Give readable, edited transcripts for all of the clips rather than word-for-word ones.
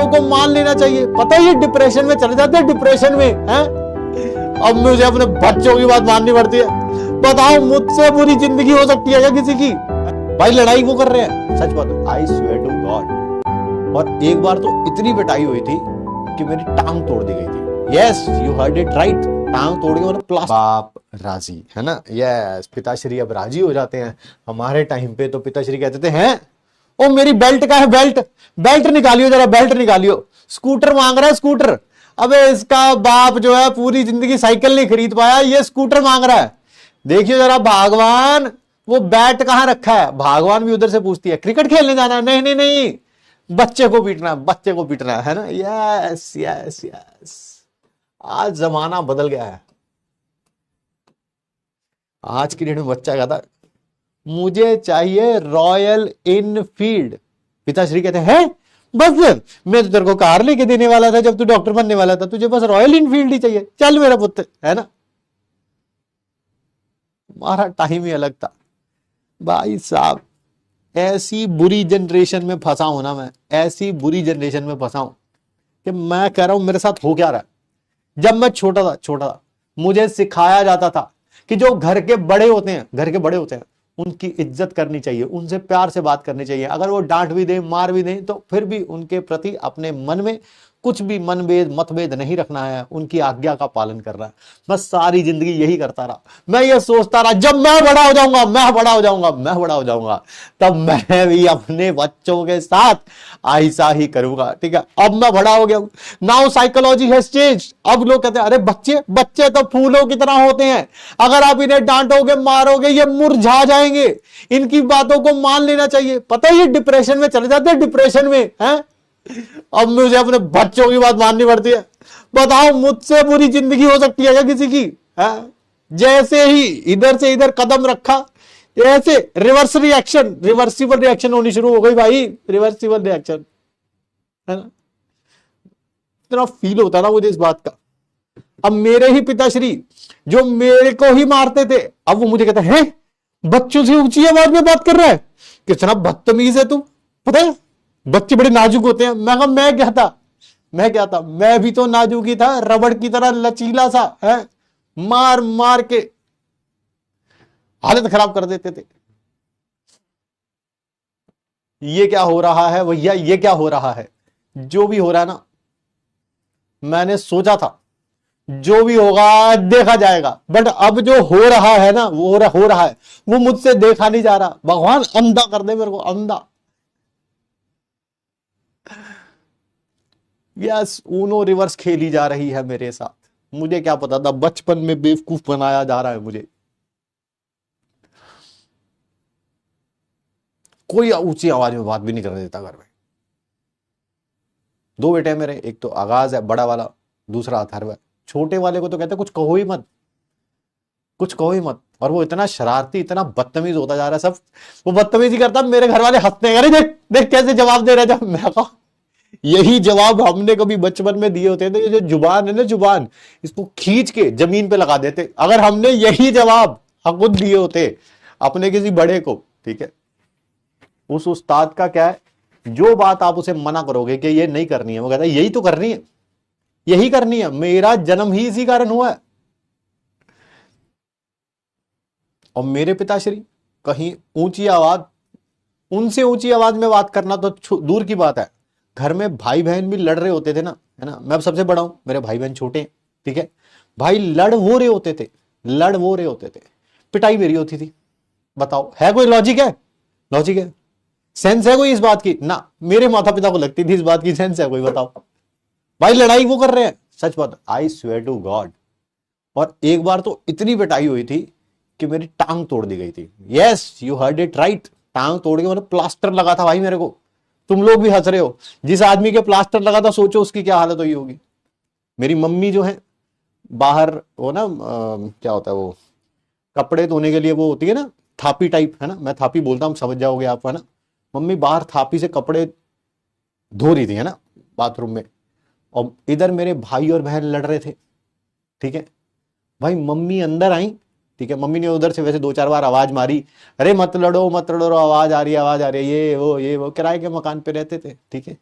बातों को मान लेना चाहिए। पता है ये डिप्रेशन में चले जाते हैं, डिप्रेशन में हैं। अब मुझे अपने बच्चों की बात माननी पड़ती है। बताओ मुझसे बुरी जिंदगी हो सकती है क्या किसी की? भाई लड़ाई वो कर रहे हैं, सच बात, आई स्वेयर टू गॉड। और एक बार तो इतनी पिटाई हुई थी कि मेरी टांग तोड़ दी गई थी। Yes you heard it right, टांग तोड़ गई, मतलब प्लास्टर। बाप राजी है ना, यस पिताश्री अब राजी हो जाते हैं। हमारे टाइम पे तो पिताश्री कहते थे हैं ओ मेरी बेल्ट का है, बेल्ट बेल्ट निकालियो जरा, बेल्ट निकालियो। स्कूटर मांग रहा है, स्कूटर। अबे इसका बाप जो है पूरी जिंदगी साइकिल नहीं खरीद पाया, ये स्कूटर मांग रहा है। देखियो जरा भगवान, वो बैट कहां रखा है? भगवान भी उधर से पूछती है क्रिकेट खेलने जाना है? नहीं नहीं नहीं, बच्चे को पीटना, बच्चे को पीटना है ना। यस यस यस, आज जमाना बदल गया है। आज की डेट में बच्चा कहता मुझे चाहिए रॉयल इनफील्ड। पिताश्री कहते हैं बस मैं तो तेरे को कार लेके देने वाला था जब तू डॉक्टर बनने वाला था, तुझे बस रॉयल इनफील्ड ही चाहिए, चल मेरा पुत्र, है ना। हमारा टाइम ही अलग था भाई साहब। ऐसी बुरी जनरेशन में फंसा हूं ना मैं, ऐसी बुरी जनरेशन में फंसा हूं कि मैं कह रहा हूं मेरे साथ हो क्या रहा है। जब मैं छोटा था मुझे सिखाया जाता था कि जो घर के बड़े होते हैं उनकी इज्जत करनी चाहिए, उनसे प्यार से बात करनी चाहिए। अगर वो डांट भी दें, मार भी दें, तो फिर भी उनके प्रति अपने मन में कुछ भी मतभेद नहीं रखना है, उनकी आज्ञा का पालन करना है। बस सारी जिंदगी यही करता रहा। मैं ये सोचता रहा जब मैं बड़ा हो जाऊंगा तब मैं भी अपने बच्चों के साथ ऐसा ही करूंगा। ठीक है, अब मैं बड़ा हो गया हूं, नाउ साइकोलॉजी हैज चेंज्ड। अब लोग कहते हैं अरे बच्चे तो फूलों की तरह होते हैं, अगर आप इन्हें डांटोगे मारोगे ये मुरझा जाएंगे, इनकी बातों को मान लेना चाहिए। पता है ये डिप्रेशन में चले जाते हैं, डिप्रेशन में हैं। अब मुझे अपने बच्चों की बात माननी पड़ती है। बताओ मुझसे बुरी जिंदगी हो सकती है क्या किसी की? है जैसे ही इधर से इधर कदम रखा, ऐसे रिवर्सिबल रिएक्शन होनी शुरू हो गई भाई, रिवर्सिबल रिएक्शन, है ना। इतना फील होता ना मुझे इस बात का। अब मेरे ही पिताश्री जो मेरे को ही मारते थे, अब वो मुझे कहते हैं बच्चों से ऊंची आवाज में बात कर रहा है, कितना बदतमीज है तू। पता है बच्चे बड़े नाजुक होते हैं। मैं क्या था, मैं भी तो नाजुक ही था, रबड़ की तरह लचीला सा है, मार मार के हालत खराब कर देते थे। ये क्या हो रहा है भैया, ये क्या हो रहा है? जो भी हो रहा है ना, मैंने सोचा था जो भी होगा देखा जाएगा, बट अब जो हो रहा है ना वो हो रहा है, वो मुझसे देखा नहीं जा रहा। भगवान अंधा कर दे मेरे को, अंधा। यस ऊनो रिवर्स खेली जा रही है मेरे साथ। मुझे क्या पता था, बचपन में बेवकूफ बनाया जा रहा है मुझे। कोई ऊंची आवाज में बात भी नहीं करने देता घर में। दो बेटे हैं मेरे, एक तो आगाज है बड़ा वाला, दूसरा अथर्व है। छोटे वाले को तो कहते कुछ कहो ही मत, कुछ कहो ही मत। और वो इतना शरारती, इतना बदतमीज होता जा रहा है। सब वो बदतमीजी करता, मेरे घर वाले हंसते हैं, अरे देख देख कैसे जवाब दे रहे। जब मैं कहा यही जवाब हमने कभी बचपन में दिए होते थे। ये जो जुबान है ना, जुबान इसको खींच के जमीन पे लगा देते अगर हमने यही जवाब खुद दिए होते अपने किसी बड़े को। ठीक है, उस उस्ताद का क्या है, जो बात आप उसे मना करोगे कि ये नहीं करनी है, वो कहता है यही तो करनी है, यही करनी है, मेरा जन्म ही इसी कारण हुआ है। और मेरे पिताश्री कहीं ऊंची आवाज, उनसे ऊंची आवाज में बात करना तो दूर की बात है। घर में भाई बहन भी लड़ रहे होते थे ना, है ना। मैं अब सबसे बड़ा हूं, मेरे भाई बहन छोटे हैं। ठीक है, भाई लड़ वो रहे होते थे, पिटाई मेरी होती थी। बताओ है कोई लॉजिक है? लॉजिक है, सेंस है कोई इस बात की? ना, मेरे माता पिता को लगती थी इस बात की सेंस है कोई? बताओ भाई लड़ाई वो कर रहे हैं, सच बात, आई स्वेयर टू गॉड। और एक बार तो इतनी पिटाई हुई थी कि मेरी टांग तोड़ दी गई थी। Yes you heard it right, टांग तोड़ के, मतलब प्लास्टर लगा था भाई मेरे को। तुम लोग भी हंस रहे हो, जिस आदमी के प्लास्टर लगा था सोचो उसकी क्या हालत हुई होगी। मेरी मम्मी जो है बाहर, वो ना क्या होता है वो कपड़े धोने के लिए वो होती है ना थापी टाइप, है ना, मैं थापी बोलता हूं, समझ जाओगे आप, है ना। मम्मी बाहर थापी से कपड़े धो रही थी, है ना, बाथरूम में। और इधर मेरे भाई और बहन लड़ रहे थे। ठीक है भाई, मम्मी अंदर आई। ठीक है, मम्मी ने उधर से वैसे दो चार बार आवाज मारी, अरे मत लड़ो, आवाज आ रही है, ये वो किराए के मकान पे रहते थे। ठीक है,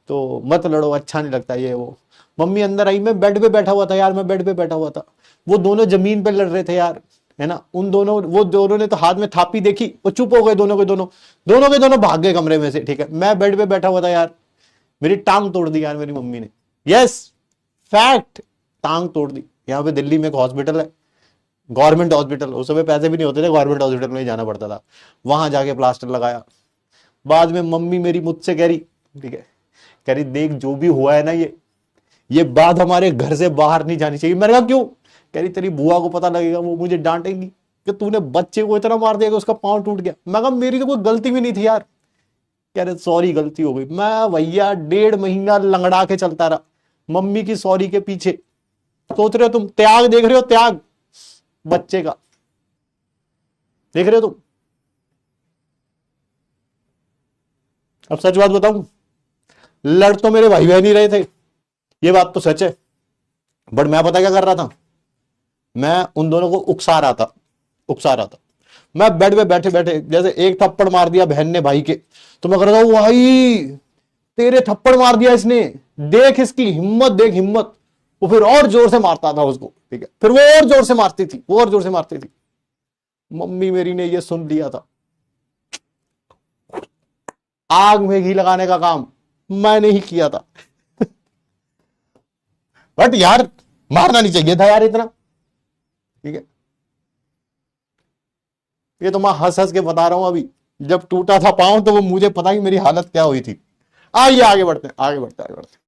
तो मत लड़ो, अच्छा नहीं लगता ये वो। मम्मी अंदर आई, मैं बेड पे बैठा हुआ था यार, मैं बेड पे बैठा हुआ था, वो दोनों जमीन पे लड़ रहे थे यार, है ना। उन दोनों, वो दोनों ने तो हाथ में थापी देखी, वो चुप हो गए दोनों के दोनों, दोनों के दोनों भाग गए कमरे में से, ठीक है। मैं बेड पे बैठा हुआ था यार, मेरी टांग तोड़ दी यार मेरी मम्मी ने। यस, फैक्ट, टांग तोड़ दी। यहाँ पे दिल्ली में एक हॉस्पिटल है, गवर्नमेंट हॉस्पिटल, उस समय पैसे भी नहीं होते थे, गवर्नमेंट हॉस्पिटल में ही जाना पड़ता था, वहां जाके प्लास्टर लगाया। बाद में मम्मी मेरी मुझसे कह रही, ठीक है, कह रही देख जो भी हुआ है ना, ये बात हमारे घर से बाहर नहीं जानी चाहिए। मैंने कहा क्यों? कह रही तेरी बुआ को पता लगेगा, वो मुझे डांटेंगी कि तूने बच्चे को इतना मार दिया कि उसका पांव टूट गया। मैं कहा मेरी तो कोई गलती भी नहीं थी यार। कह रहे सॉरी गलती हो गई। मैं भैया 1.5 महीना लंगड़ा के चलता रहा मम्मी की सॉरी के पीछे। सोच रहे हो तुम, त्याग देख रहे हो, त्याग बच्चे का देख रहे हो तुम। अब सच बात बताऊं, लड़ तो मेरे भाई बहन ही रहे थे, ये बात तो सच है, बट मैं पता क्या कर रहा था, मैं उन दोनों को उकसा रहा था, उकसा रहा था। मैं बेड पे बैठे बैठे जैसे एक थप्पड़ मार दिया बहन ने भाई के, तो मैं कर रहा हूं भाई तेरे थप्पड़ मार दिया इसने, देख इसकी हिम्मत, देख हिम्मत। वो फिर और जोर से मारता था उसको, ठीक है, फिर वो और जोर से मारती थी, वो और जोर से मारती थी। मम्मी मेरी ने ये सुन लिया था, आग में घी लगाने का काम मैंने ही किया था। बट यार मारना नहीं चाहिए था यार इतना, ठीक है। ये तो मैं हंस हंस के बता रहा हूं अभी, जब टूटा था पांव तो वो मुझे पता ही मेरी हालत क्या हुई थी। आइए आगे बढ़ते हैं, आगे बढ़ते हैं, आगे बढ़ते हैं।